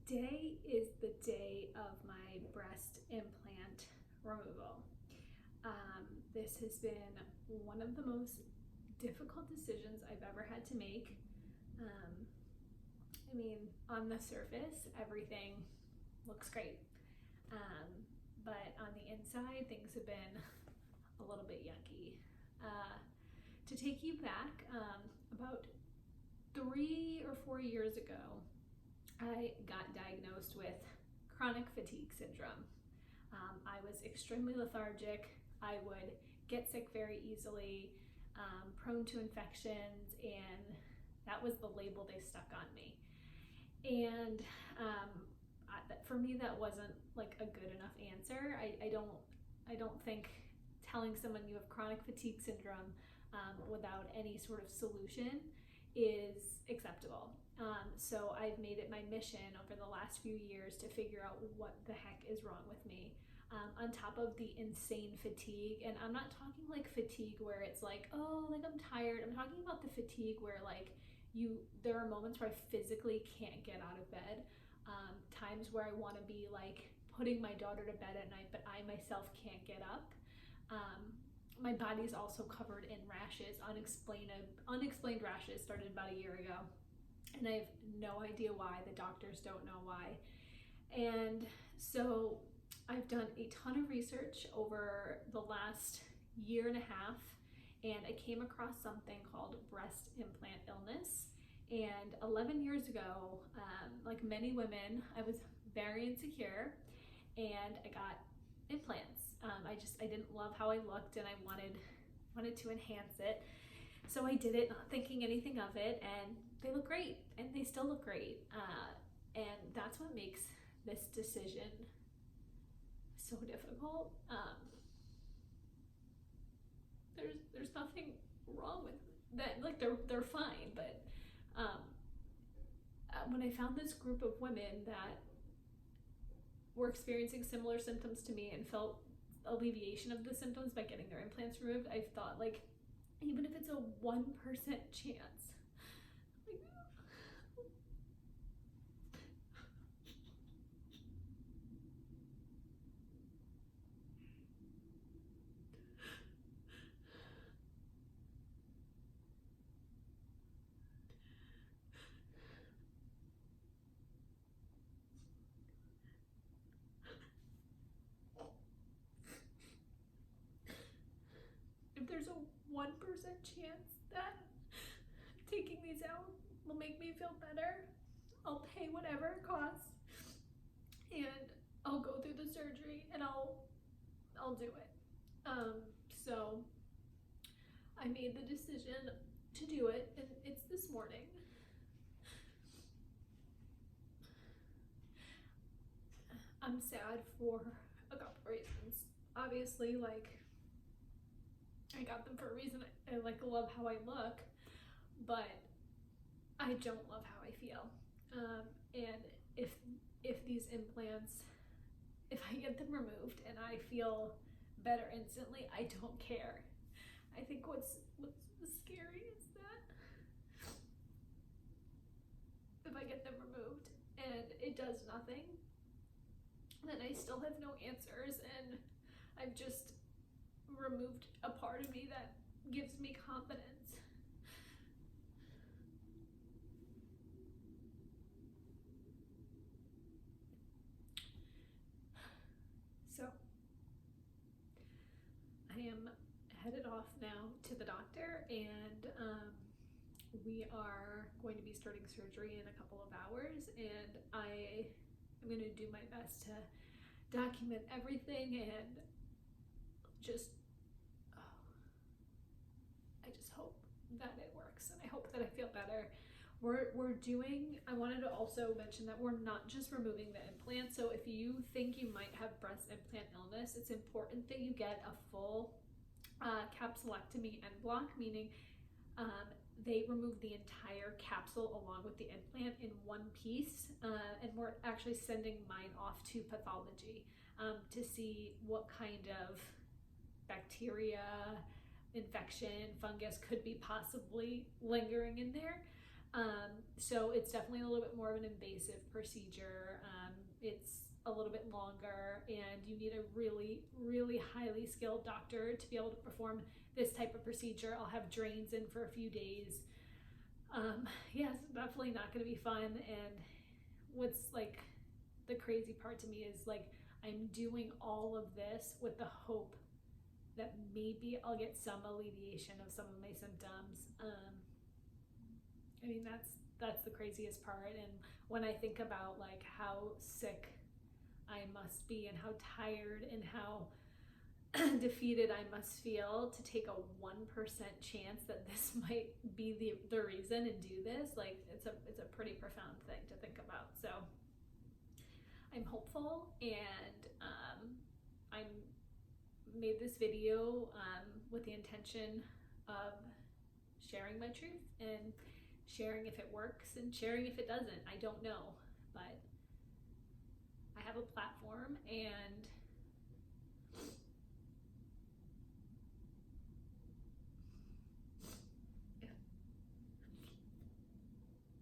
Today is the day of my breast implant removal. This has been one of the most difficult decisions I've ever had to make. On the surface, everything looks great. But on the inside, things have been a little bit yucky. To take you back, about 3 or 4 years ago, I got diagnosed with chronic fatigue syndrome. I was extremely lethargic. I would get sick very easily, prone to infections, and that was the label they stuck on me. And for me, that wasn't like a good enough answer. I don't think telling someone you have chronic fatigue syndrome without any sort of solution is acceptable. So I've made it my mission over the last few years to figure out what the heck is wrong with me. On top of the insane fatigue, and I'm not talking like fatigue where it's like, oh, like I'm tired. I'm talking about the fatigue where like there are moments where I physically can't get out of bed. Times where I want to be like putting my daughter to bed at night, but I myself can't get up. My body's also covered in rashes, unexplained rashes started about a year ago. And I have no idea why. The doctors don't know why. And so I've done a ton of research over the last year and a half, and I came across something called breast implant illness. And 11 years ago, like many women, I was very insecure and I got implants. I didn't love how I looked, and I wanted to enhance it. So I did it, not thinking anything of it, and they look great, and they still look great. And that's what makes this decision so difficult. There's nothing wrong with that. Like they're fine, but when I found this group of women that were experiencing similar symptoms to me and felt alleviation of the symptoms by getting their implants removed, I thought, like, even if it's a 1% chance, if there's a 1% chance that taking these out will make me feel better, I'll pay whatever it costs, and I'll go through the surgery, and I'll do it. So I made the decision to do it, and it's this morning. I'm sad for a couple reasons. Obviously, like, I got them for a reason. I like love how I look, but I don't love how I feel. And if these implants, if I get them removed and I feel better instantly, I don't care. I think what's scary is that if I get them removed and it does nothing, then I still have no answers, and I've just removed a part of me that gives me confidence. So I am headed off now to the doctor, and we are going to be starting surgery in a couple of hours, and I am going to do my best to document everything, and I just hope that it works, and I hope that I feel better. I wanted to also mention that we're not just removing the implant. So if you think you might have breast implant illness, it's important that you get a full capsulectomy en bloc, meaning they remove the entire capsule along with the implant in one piece, and we're actually sending mine off to Pathology to see what kind of bacteria, infection, fungus could be possibly lingering in there. So it's definitely a little bit more of an invasive procedure. It's a little bit longer, and you need a really, really highly skilled doctor to be able to perform this type of procedure. I'll have drains in for a few days. Yeah, it's definitely not going to be fun. And what's like the crazy part to me is like I'm doing all of this with the hope that maybe I'll get some alleviation of some of my symptoms. I mean, that's the craziest part. And when I think about like how sick I must be and how tired and how defeated I must feel to take a 1% chance that this might be the reason and do this, like it's a pretty profound thing to think about. So I'm hopeful, and I made this video with the intention of sharing my truth and sharing if it works and sharing if it doesn't. I don't know, but I have a platform, and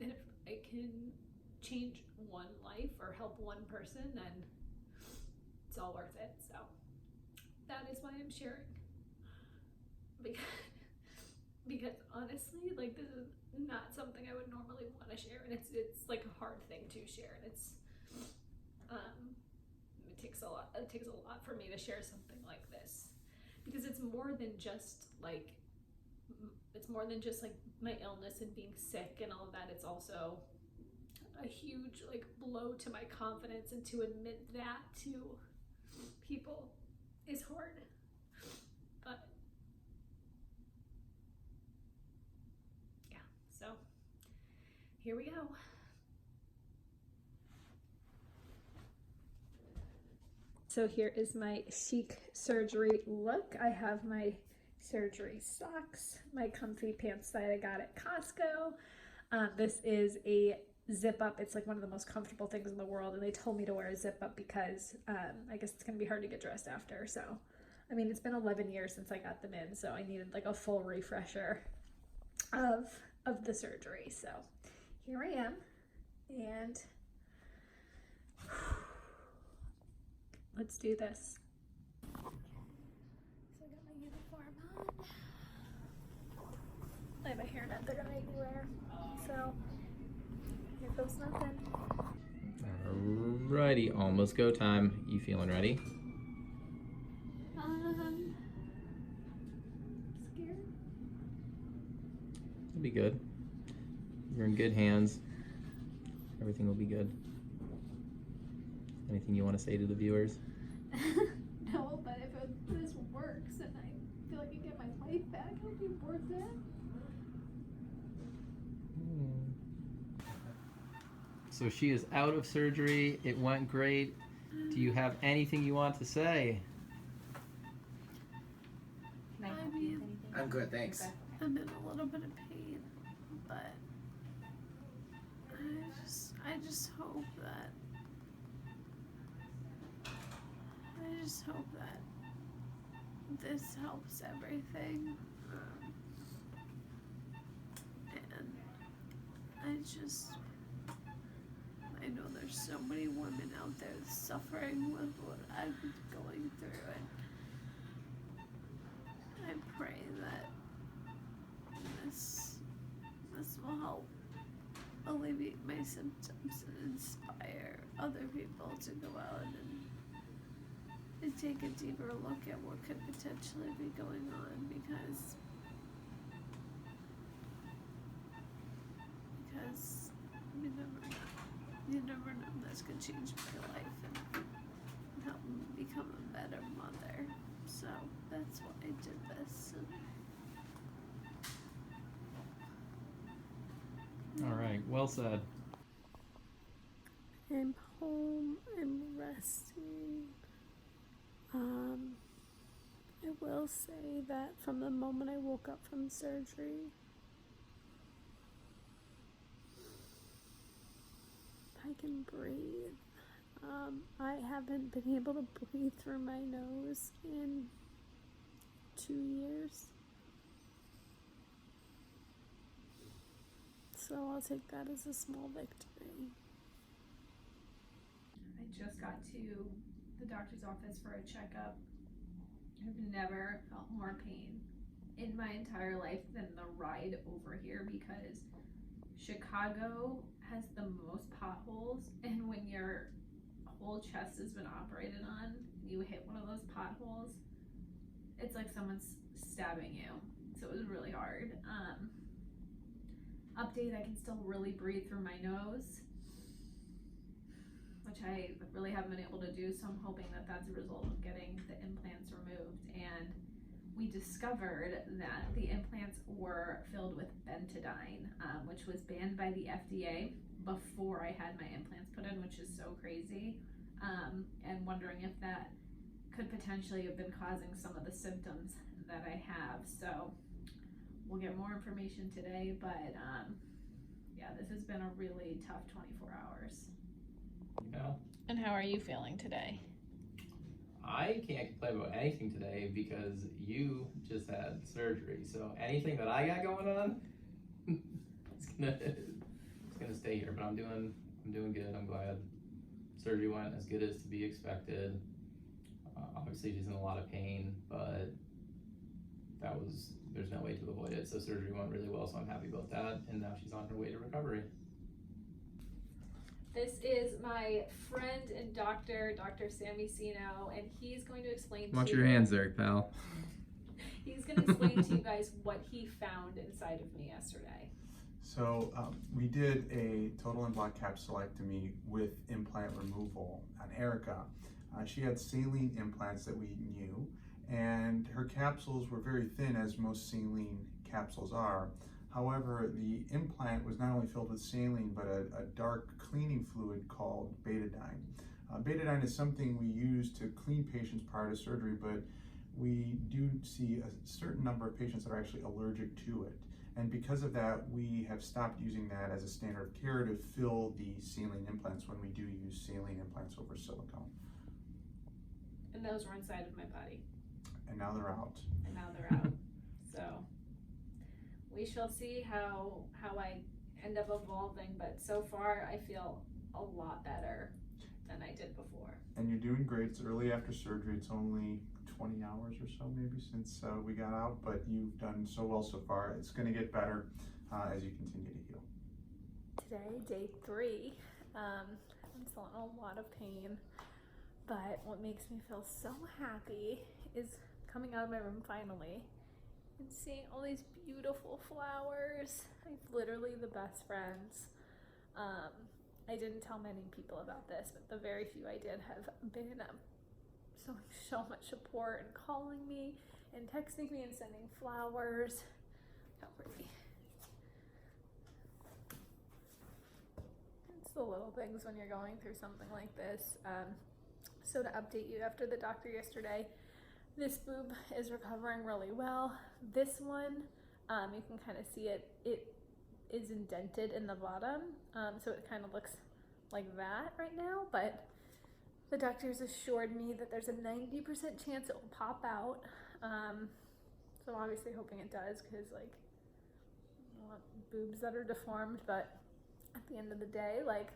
if I can change one life or help one person, then it's all worth it. So that is why I'm sharing, because honestly, like this is not something I would normally want to share, and it's like a hard thing to share, and it takes a lot for me to share something like this, because it's more than just like my illness and being sick and all of that. It's also a huge like blow to my confidence, and to admit that to people is hard. But yeah, so here we go. So here is my chic surgery look. I have my surgery socks, my comfy pants that I got at Costco. This is a zip up. It's like one of the most comfortable things in the world, and they told me to wear a zip up because I guess it's gonna be hard to get dressed after. So I mean, it's been 11 years since I got them in, so I needed like a full refresher of the surgery. So here I am, and let's do this. So I got my uniform on. I have a hairnet they're gonna make me wear. So here goes nothing. Alrighty, almost go time. You feeling ready? Scared. It'll be good. You're in good hands. Everything will be good. Anything you want to say to the viewers? No, but if this works and I feel like I get my life back, it'll be worth it. So she is out of surgery. It went great. Do you have anything you want to say? I'm good, thanks. I'm in a little bit of pain, but I just hope that this helps everything. And I know there's so many women out there suffering with what I've been going through, and I pray that this will help alleviate my symptoms and inspire other people to go out and take a deeper look at what could potentially be going on, because you never know, this could change my life and help me become a better mother. So that's why I did this. All right, well said. I'm home, I'm resting. I will say that from the moment I woke up from surgery, I can breathe. I haven't been able to breathe through my nose in 2 years. So I'll take that as a small victory. I just got to the doctor's office for a checkup. I've never felt more pain in my entire life than the ride over here, because Chicago has the most potholes, and when your whole chest has been operated on, you hit one of those potholes, it's like someone's stabbing you. So it was really hard. Update, I can still really breathe through my nose, which I really haven't been able to do, so I'm hoping that that's a result of getting the implants removed. And we discovered that the implants were filled with betadine, which was banned by the FDA before I had my implants put in, which is so crazy. And wondering if that could potentially have been causing some of the symptoms that I have. So we'll get more information today, but yeah, this has been a really tough 24 hours. Yeah. And how are you feeling today? I can't complain about anything today because you just had surgery. So anything that I got going on, it's gonna stay here. But I'm doing good. I'm glad surgery went as good as to be expected. Obviously she's in a lot of pain, but there's no way to avoid it. So surgery went really well, so I'm happy about that. And now she's on her way to recovery. This is my friend and doctor, Dr. Sammy Sino, and he's going to explain Watch to your hands there, pal. He's going to explain to you guys what he found inside of me yesterday. So we did a total implant capsulectomy with implant removal on Erica. She had saline implants that we knew, and her capsules were very thin, as most saline capsules are. However, the implant was not only filled with saline, but a dark cleaning fluid called betadine. Betadine is something we use to clean patients prior to surgery, but we do see a certain number of patients that are actually allergic to it. And because of that, we have stopped using that as a standard of care to fill the saline implants when we do use saline implants over silicone. And those were inside of my body. And now they're out. And now they're out. So we shall see how I end up evolving, but so far I feel a lot better than I did before. And you're doing great. It's early after surgery. It's only 20 hours or so maybe since we got out, but you've done so well so far. It's going to get better as you continue to heal. Today, day 3, I'm still in a lot of pain, but what makes me feel so happy is coming out of my room finally and seeing all these beautiful flowers. I have literally the best friends. I didn't tell many people about this, but the very few I did have been showing so much support and calling me and texting me and sending flowers. How pretty. It's the little things when you're going through something like this. So to update you, after the doctor yesterday, this boob is recovering really well. This one, you can kind of see it is indented in the bottom, so it kind of looks like that right now, but the doctors assured me that there's a 90% chance it will pop out. So I'm obviously hoping it does, because like, I don't want boobs that are deformed, but at the end of the day, like,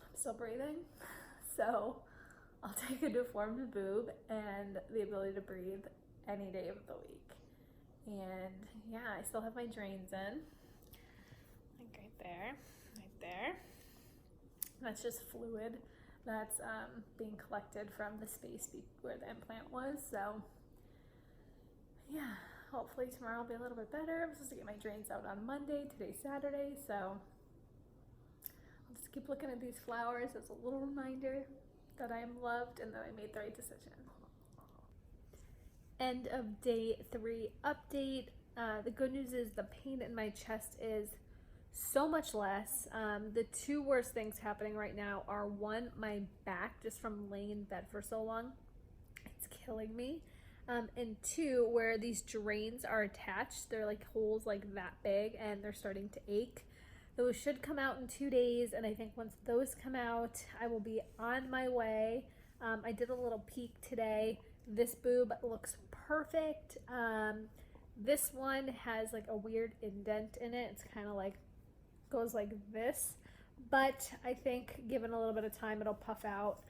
I'm still breathing. So I'll take a deformed boob and the ability to breathe any day of the week. And yeah, I still have my drains in. Like right there. That's just fluid that's being collected from the space where the implant was. So yeah, hopefully tomorrow will be a little bit better. I'm supposed to get my drains out on Monday. Today's Saturday, so I'll just keep looking at these flowers as a little reminder that I am loved and that I made the right decision. End of day 3 update. The good news is the pain in my chest is so much less. The 2 worst things happening right now are, 1, my back, just from laying in bed for so long, it's killing me. And 2, where these drains are attached, they're like holes like that big and they're starting to ache. Those should come out in 2 days, and I think once those come out, I will be on my way. I did a little peek today. This boob looks perfect. This one has like a weird indent in it. It's kind of like goes like this, but I think given a little bit of time it'll puff out.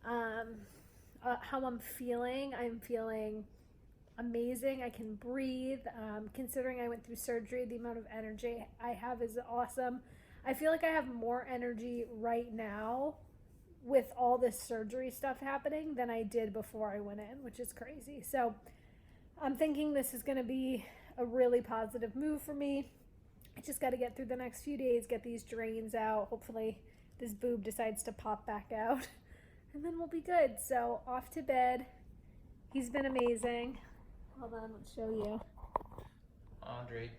How I'm feeling amazing. I can breathe. Considering I went through surgery, the amount of energy I have is awesome. I feel like I have more energy right now with all this surgery stuff happening than I did before I went in, which is crazy. So I'm thinking this is going to be a really positive move for me. I just got to get through the next few days, get these drains out. Hopefully this boob decides to pop back out and then we'll be good. So off to bed. He's been amazing. Hold on, let's show you. Laundry.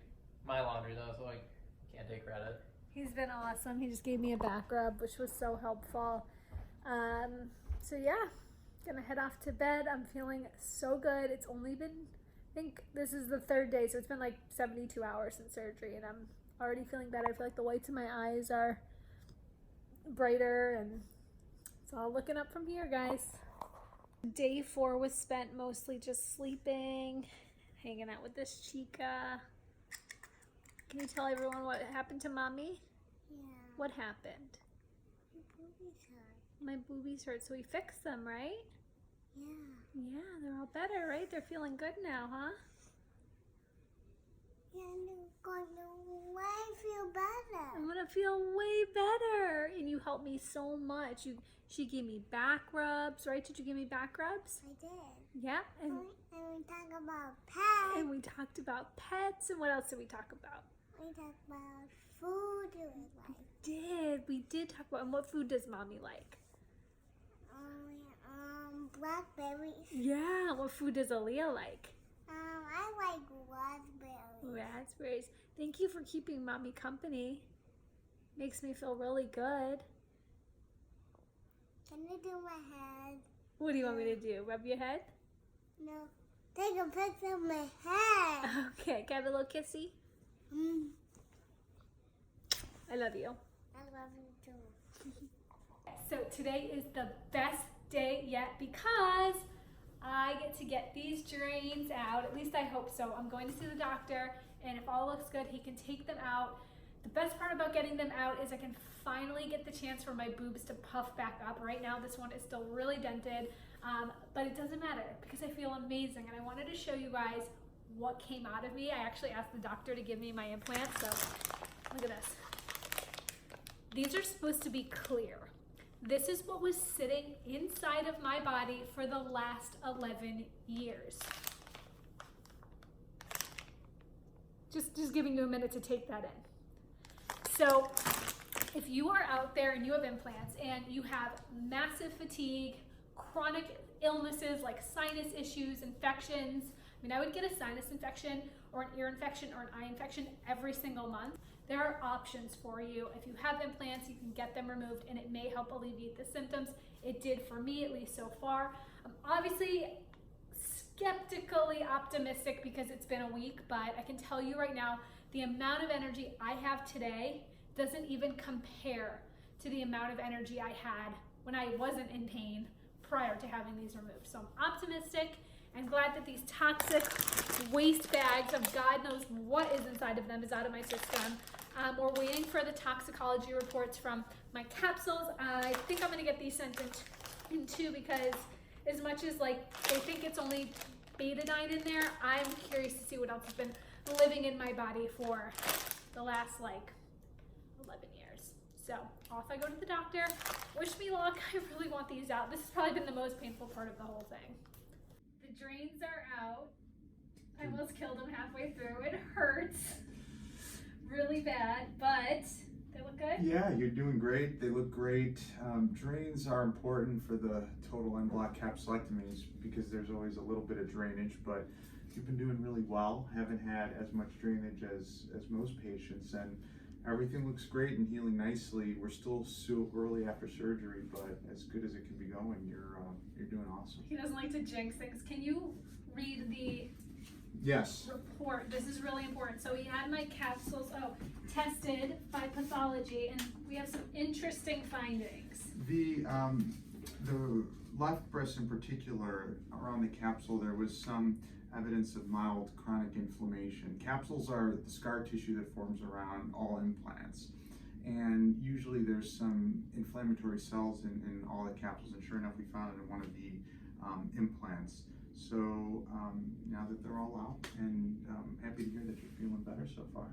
My laundry though, so I can't take credit. He's been awesome. He just gave me a back rub, which was so helpful. So yeah, gonna head off to bed. I'm feeling so good. It's only been, I think this is the 3rd day, so it's been like 72 hours since surgery, and I'm already feeling better. I feel like the whites in my eyes are brighter, and it's all looking up from here, guys. Day 4 was spent mostly just sleeping, hanging out with this chica. Can you tell everyone what happened to mommy? Yeah. What happened? My boobies hurt. My boobies hurt, so we fixed them, right? Yeah. Yeah, they're all better, right? They're feeling good now, huh? Yeah, I'm gonna feel better. I'm gonna feel way better. And you helped me so much. She gave me back rubs, right? Did you give me back rubs? I did. Yeah. And we talk about pets. we talked about pets. And what else did we talk about? We talk about food you would like. We did talk about, and what food does mommy like? Blackberries. Yeah, what food does Aaliyah like? I like raspberries. Raspberries. Thank you for keeping mommy company. Makes me feel really good. Can you do my head? What do you want me to do? Rub your head? No. Take a picture of my head. Okay, can I have a little kissy? I love you. I love you too. So today is the best day yet because I get to get these drains out. At least I hope so. I'm going to see the doctor, and if all looks good, he can take them out. The best part about getting them out is I can finally get the chance for my boobs to puff back up. Right now, this one is still really dented, but it doesn't matter because I feel amazing, and I wanted to show you guys what came out of me. I actually asked the doctor to give me my implant, so look at this. These are supposed to be clear. This is what was sitting inside of my body for the last 11 years. Just giving you a minute to take that in. So if you are out there and you have implants and you have massive fatigue, chronic illnesses like sinus issues, infections, I mean, I would get a sinus infection or an ear infection or an eye infection every single month. There are options for you. If you have implants, you can get them removed and it may help alleviate the symptoms. It did for me, at least so far. I'm obviously skeptically optimistic because it's been a week, but I can tell you right now, the amount of energy I have today doesn't even compare to the amount of energy I had when I wasn't in pain prior to having these removed. So I'm optimistic and glad that these toxic waste bags of God knows what is inside of them is out of my system. We're waiting for the toxicology reports from my capsules. I think I'm gonna get these sent in too because as much as like they think it's only betadine in there, I'm curious to see what else has been living in my body for the last like 11 years. So off I go to the doctor. Wish me luck. I really want these out. This has probably been the most painful part of the whole thing. The drains are out. I almost killed them halfway through. It hurts really bad, but they look good. Yeah, you're doing great. They look great. Drains are important for the total en bloc capsulectomies because there's always a little bit of drainage, but you've been doing really well. Haven't had as much drainage as most patients, and everything looks great and healing nicely. We're still so early after surgery, but as good as it can be going, you're doing awesome. He doesn't like to jinx things. Can you read the Yes. report? This is really important. So we had my capsules tested by Pathology, and we have some interesting findings. The left breast in particular, around the capsule, there was some evidence of mild chronic inflammation. Capsules are the scar tissue that forms around all implants. And usually there's some inflammatory cells in all the capsules, and sure enough, we found it in one of the implants. So now that they're all out, and happy to hear that you're feeling better so far.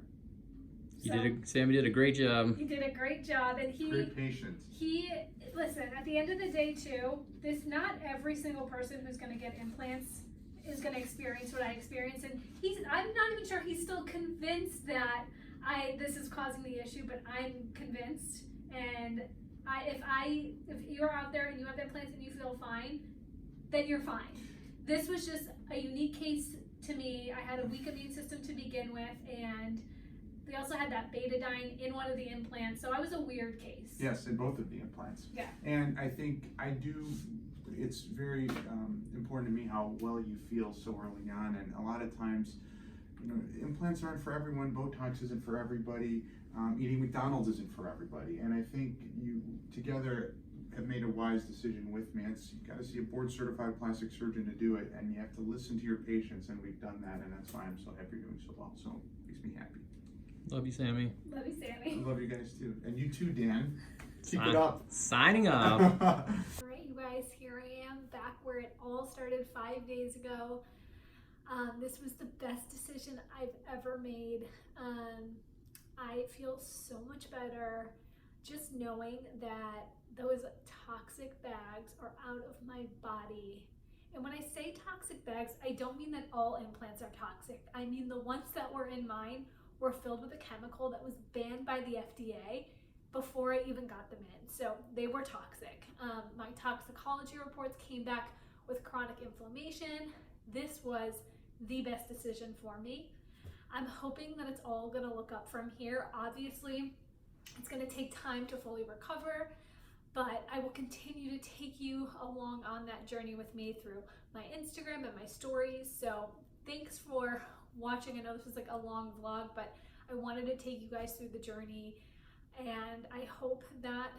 Sammy did a great job. He did a great job, and Great patient. Listen, at the end of the day too, not every single person who's gonna get implants is gonna experience what I experienced, and I'm not even sure he's still convinced that this is causing the issue, but I'm convinced. And if you're out there and you have implants and you feel fine, then you're fine. This was just a unique case to me. I had a weak immune system to begin with, and they also had that betadine in one of the implants, so I was a weird case. Yes, in both of the implants. Yeah. And I think it's very important to me how well you feel so early on, and a lot of times, implants aren't for everyone, Botox isn't for everybody, eating McDonald's isn't for everybody, and I think you together have made a wise decision with me. You've got to see a board-certified plastic surgeon to do it, and you have to listen to your patients, and we've done that, and that's why I'm so happy you're doing so well, so it makes me happy. Love you, Sammy. Love you, Sammy. I love you guys too, and you too, Dan. Keep it up. Signing up. All right, you guys, here I am back where it all started 5 days ago. This was the best decision I've ever made. I feel so much better just knowing that those toxic bags are out of my body. And when I say toxic bags, I don't mean that all implants are toxic. I mean the ones that were in mine were filled with a chemical that was banned by the FDA before I even got them in. So they were toxic. My toxicology reports came back with chronic inflammation. This was the best decision for me. I'm hoping that it's all gonna look up from here. Obviously, it's gonna take time to fully recover, but I will continue to take you along on that journey with me through my Instagram and my stories. So thanks for watching. I know this was like a long vlog, but I wanted to take you guys through the journey, and I hope that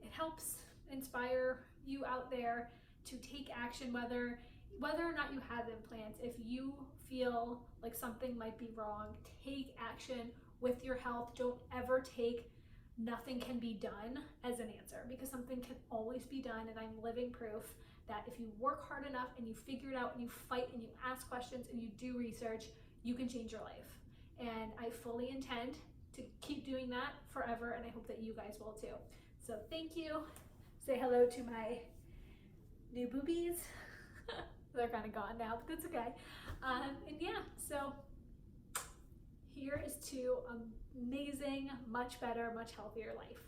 it helps inspire you out there to take action, whether or not you have implants. If you feel like something might be wrong, take action with your health. Don't ever take nothing can be done as an answer, because something can always be done, and I'm living proof that if you work hard enough and you figure it out and you fight and you ask questions and you do research, you can change your life. And I fully intend to keep doing that forever, and I hope that you guys will too. So thank you. Say hello to my new boobies. They're kind of gone now, but that's okay. And yeah, so here is to amazing, much better, much healthier life.